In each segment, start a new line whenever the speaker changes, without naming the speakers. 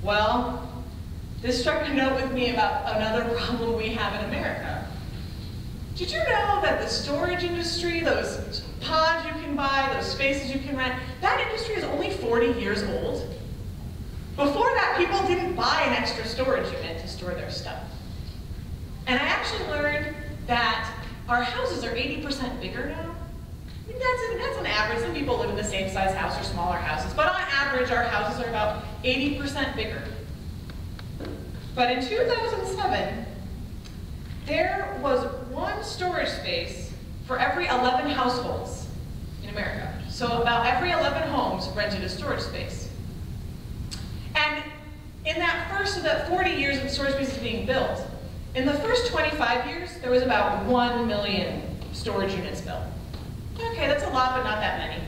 Well, this struck a note with me about another problem we have in America. Did you know that the storage industry, those pods you can buy, those spaces you can rent, that industry is only 40 years old? Before that, people didn't buy an extra storage unit to store their stuff. And I actually learned that our houses are 80% bigger now. I mean, that's an average. Some people live in the same size house or smaller houses, but on average, our houses are about 80% bigger. But in 2007, there was one storage space for every 11 households in America. So about every 11 homes rented a storage space. And in that 40 years of storage spaces being built, in the first 25 years, there was about 1 million storage units built. Okay, that's a lot, but not that many.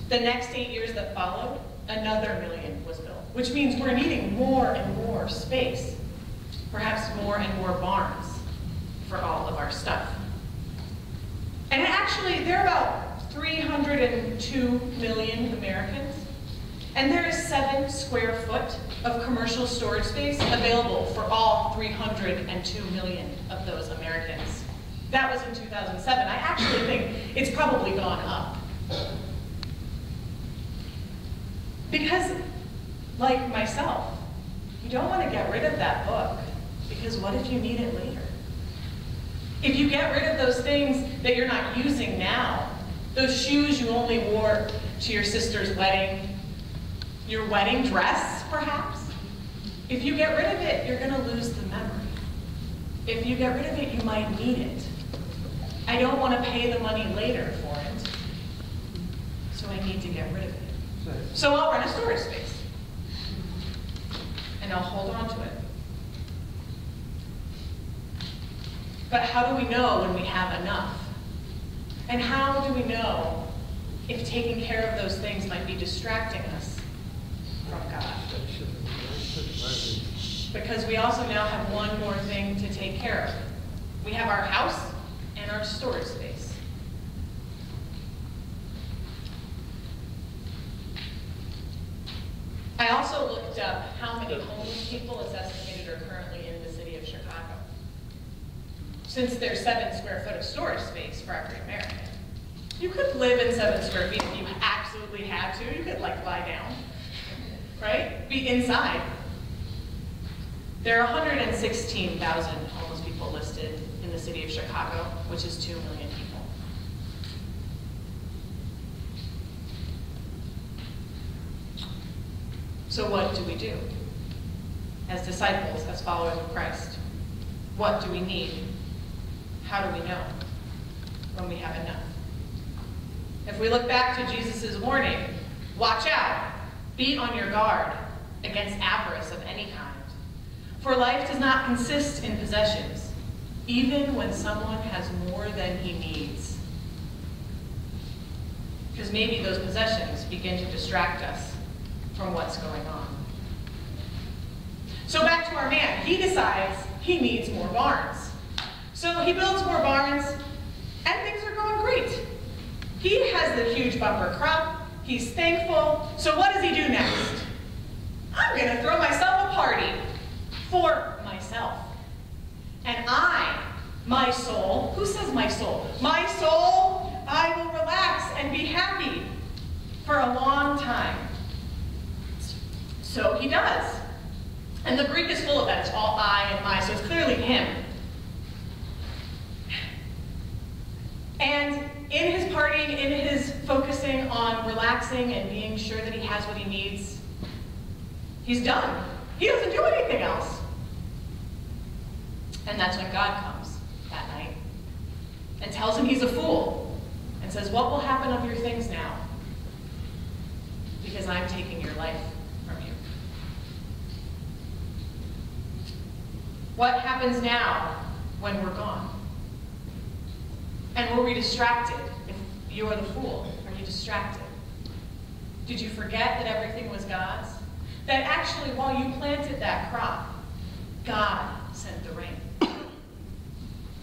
The next 8 years that followed, another 1 million was built, which means we're needing more and more space, perhaps more and more barns for all of our stuff. And actually, there are about 302 million Americans, and there is 7 square foot of commercial storage space available for all 302 million of those Americans. That was in 2007. I actually think it's probably gone up. Because, like myself, you don't want to get rid of that book, because what if you need it later? If you get rid of those things that you're not using now, those shoes you only wore to your sister's wedding, your wedding dress, perhaps, if you get rid of it, you're going to lose the memory. If you get rid of it, you might need it. I don't want to pay the money later for it, so I need to get rid of it. So I'll rent a storage space, and I'll hold on to it. But how do we know when we have enough? And how do we know if taking care of those things might be distracting us from God? Because we also now have one more thing to take care of. We have our house and our storage space. I also looked up how many homeless people it's estimated are currently in the city of Chicago. Since there's 7 square foot of storage space for every American. You could live in 7 square feet if you absolutely had to. You could like lie down, right? Be inside. There are 116,000 homeless people listed in the city of Chicago, which is 2 million people. So what do we do? As disciples, as followers of Christ, what do we need? How do we know when we have enough? If we look back to Jesus' warning, watch out, be on your guard against avarice of any kind. For life does not consist in possessions, even when someone has more than he needs. Because maybe those possessions begin to distract us from what's going on. So back to our man, he decides he needs more barns. So he builds more barns, and things are going great. He has the huge bumper crop, he's thankful, so what does he do next? I'm gonna throw myself a party for myself. And I, my soul, who says my soul? My soul, I will relax and be happy for a long time. So he does. And the Greek is full of that, it's all I and my, so it's clearly him. And in his partying, in his focusing on relaxing and being sure that he has what he needs, he's done. He doesn't do anything else. And that's when God comes that night and tells him he's a fool and says, what will happen of your things now? Because I'm taking your life from you. What happens now when we're gone? And were we distracted? If you're the fool, are you distracted? Did you forget that everything was God's? That actually, while you planted that crop, God sent the rain.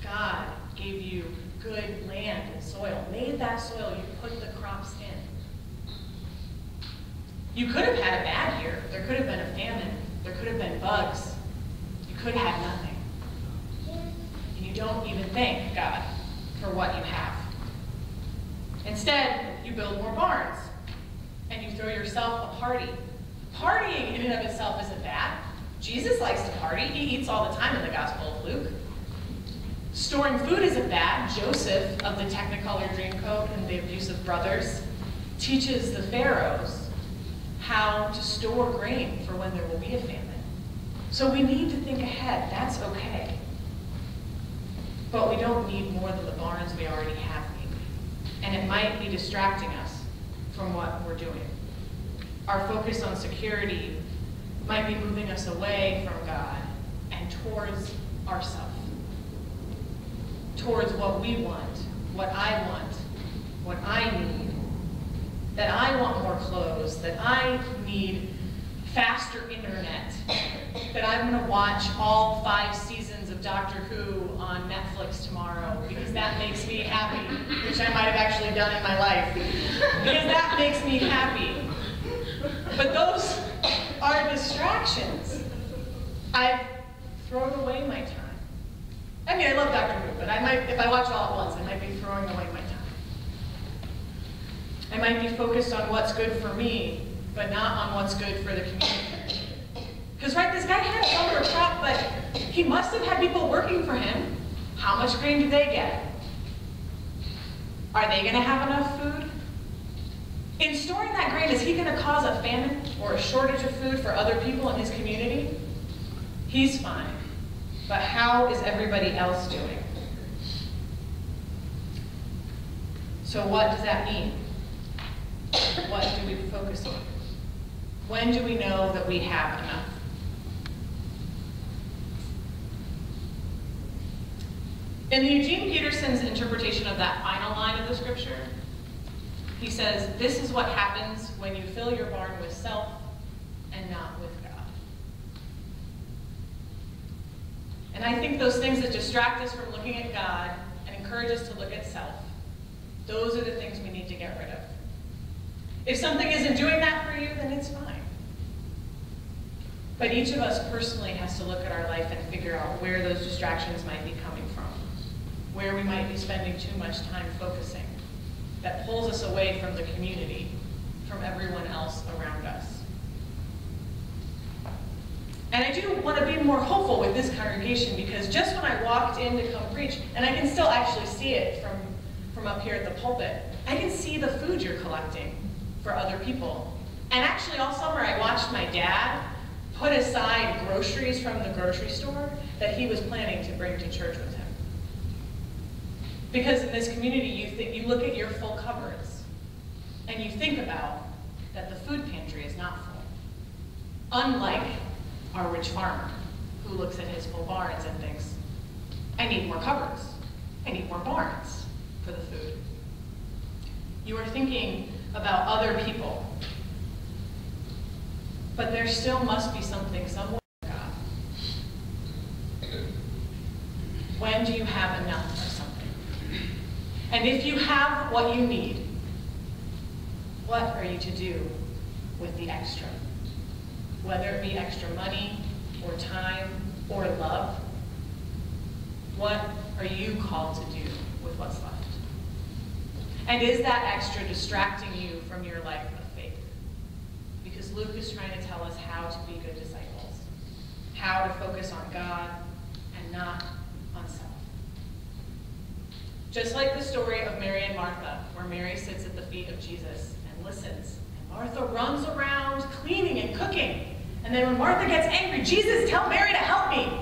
God gave you good land and soil, made that soil you put the crops in. You could have had a bad year. There could have been a famine. There bugs, you could have nothing. And you don't even thank God for what you have. Instead, you build more barns, and you throw yourself a party. Partying in and of itself isn't bad. Jesus likes to party. He eats all the time in the Gospel of Luke. Storing food isn't bad. Joseph of the Technicolor Dreamcoat and the Abusive Brothers teaches the pharaohs how to store grain for when there will be a famine. So we need to think ahead. That's okay. But we don't need more than the barns we already have, maybe. And it might be distracting us from what we're doing. Our focus on security might be moving us away from God and towards ourselves, towards what we want, what I need, that I want more clothes, that I need faster internet, that I'm going to watch all 5 seasons of Doctor Who on Netflix tomorrow because that makes me happy, which I might have actually done in my life, because that makes me happy. But those are distractions. I've thrown away my time. I mean, I love Doctor Who, but if I watch it all at once, I might be throwing away my time. I might be focused on what's good for me, but not on what's good for the community. Because, right, this guy had a bumper crop, but he must have had people working for him. How much grain do they get? Are they going to have enough food? In storing that grain, is he going to cause a famine or a shortage of food for other people in his community? He's fine. But how is everybody else doing? So what does that mean? What do we focus on? When do we know that we have enough? In Eugene Peterson's interpretation of that final line of the scripture, he says, this is what happens when you fill your barn with self and not with God. And I think those things that distract us from looking at God and encourage us to look at self, those are the things we need to get rid of. If something isn't doing that for you, then it's fine. But each of us personally has to look at our life and figure out where those distractions might be coming from, where we might be spending too much time focusing that pulls us away from the community, from everyone else around us. And I do want to be more hopeful with this congregation, because just when I walked in to come preach, and I can still actually see it from up here at the pulpit, I can see the food you're collecting for other people. And actually all summer I watched my dad put aside groceries from the grocery store that he was planning to bring to church with him. Because in this community, you look at your full cupboards, and you think about that the food pantry is not full. Unlike our rich farmer, who looks at his full barns and thinks, I need more cupboards. I need more barns for the food. You are thinking about other people, but there still must be something somewhere in God. When do you have enough of something? And if you have what you need, what are you to do with the extra? Whether it be extra money, or time, or love, what are you called to do with what's left? And is that extra distracting you from your life of faith? Because Luke is trying to tell us how to be good disciples, how to focus on God and not on self. Just like the story of Mary and Martha, where Mary sits at the feet of Jesus and listens, and Martha runs around cleaning and cooking. And then when Martha gets angry, Jesus, tell Mary to help me.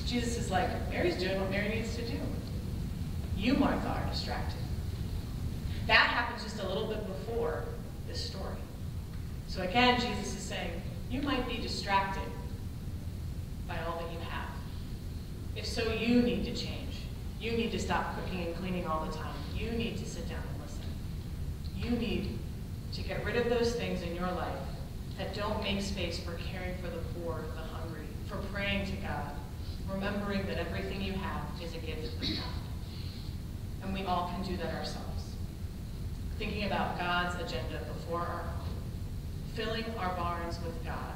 Jesus is like, Mary's doing what Mary needs to do. You, Martha, are distracted. That happens just a little bit before this story. So again, Jesus is saying, you might be distracted by all that you have. If so, you need to change. You need to stop cooking and cleaning all the time. You need to sit down and listen. You need to get rid of those things in your life that don't make space for caring for the poor, the hungry, for praying to God, remembering that everything you have is a gift from God. And we all can do that ourselves. Thinking about God's agenda before our own, filling our barns with God,